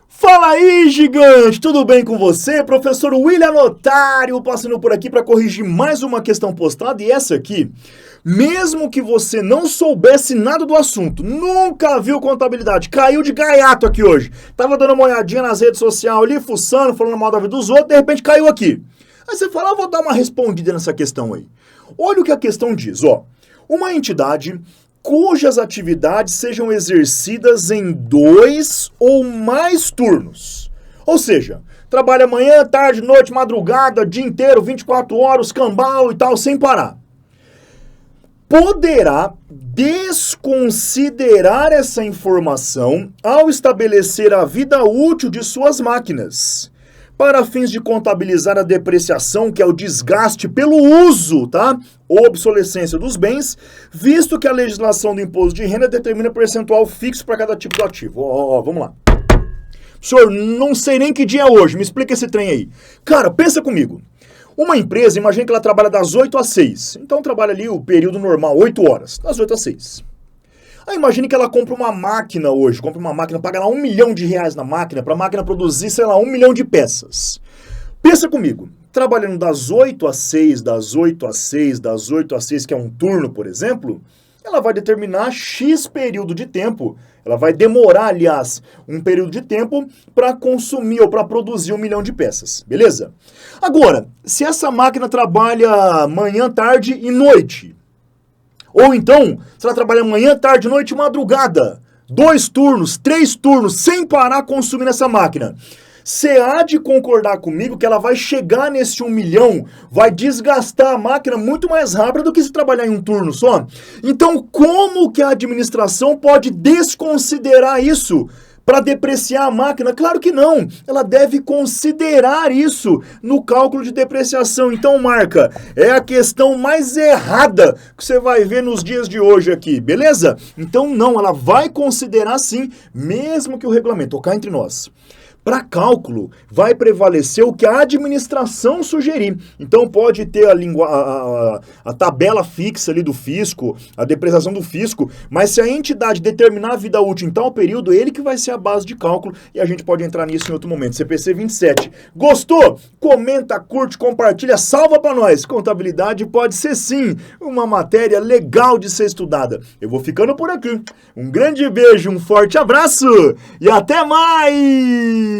Fala aí, gigante! Tudo bem com você? Professor William Notário, passando por aqui para corrigir mais uma questão postada. E essa aqui, mesmo que você não soubesse nada do assunto, nunca viu contabilidade, caiu de gaiato aqui hoje, tava dando uma olhadinha nas redes sociais ali, fuçando, falando mal da vida dos outros, de repente caiu aqui. Aí você fala, vou dar uma respondida nessa questão aí. Olha o que a questão diz, ó. Uma entidade cujas atividades sejam exercidas em 2 ou mais turnos. Ou seja, trabalha manhã, tarde, noite, madrugada, dia inteiro, 24 horas, cambal e tal, sem parar. Poderá desconsiderar essa informação ao estabelecer a vida útil de suas máquinas, para fins de contabilizar a depreciação, que é o desgaste pelo uso, tá? Ou obsolescência dos bens, visto que a legislação do imposto de renda determina percentual fixo para cada tipo de ativo. Vamos lá. Senhor, não sei nem que dia é hoje, me explica esse trem aí. Cara, pensa comigo. Uma empresa, imagina que ela trabalha das 8 às 6. Então trabalha ali o período normal, 8 horas, das 8 às 6. Aí imagine que ela compra uma máquina hoje, paga lá R$1 milhão na máquina, para a máquina produzir, sei lá, 1 milhão de peças. Pensa comigo, trabalhando das 8 às 6, das 8 às 6, das 8 às 6, que é um turno, por exemplo, ela vai determinar X período de tempo. Ela vai demorar, aliás, um período de tempo para consumir ou para produzir 1 milhão de peças, beleza? Agora, se essa máquina trabalha manhã, tarde e noite, ou então, se ela trabalha manhã, tarde, noite e madrugada, 2 turnos, 3 turnos, sem parar consumindo essa máquina, você há de concordar comigo que ela vai chegar nesse 1 milhão, vai desgastar a máquina muito mais rápido do que se trabalhar em um turno só? Então, como que a administração pode desconsiderar isso para depreciar a máquina? Claro que não. Ela deve considerar isso no cálculo de depreciação. Então, marca, é a questão mais errada que você vai ver nos dias de hoje aqui, beleza? Então, não, ela vai considerar sim, mesmo que o regulamento, cá entre nós. Para cálculo, vai prevalecer o que a administração sugerir. Então pode ter a tabela fixa ali do fisco, a depreciação do fisco, mas se a entidade determinar a vida útil em tal período, ele que vai ser a base de cálculo e a gente pode entrar nisso em outro momento. CPC 27. Gostou? Comenta, curte, compartilha, salva para nós. Contabilidade pode ser sim uma matéria legal de ser estudada. Eu vou ficando por aqui. Um grande beijo, um forte abraço e até mais!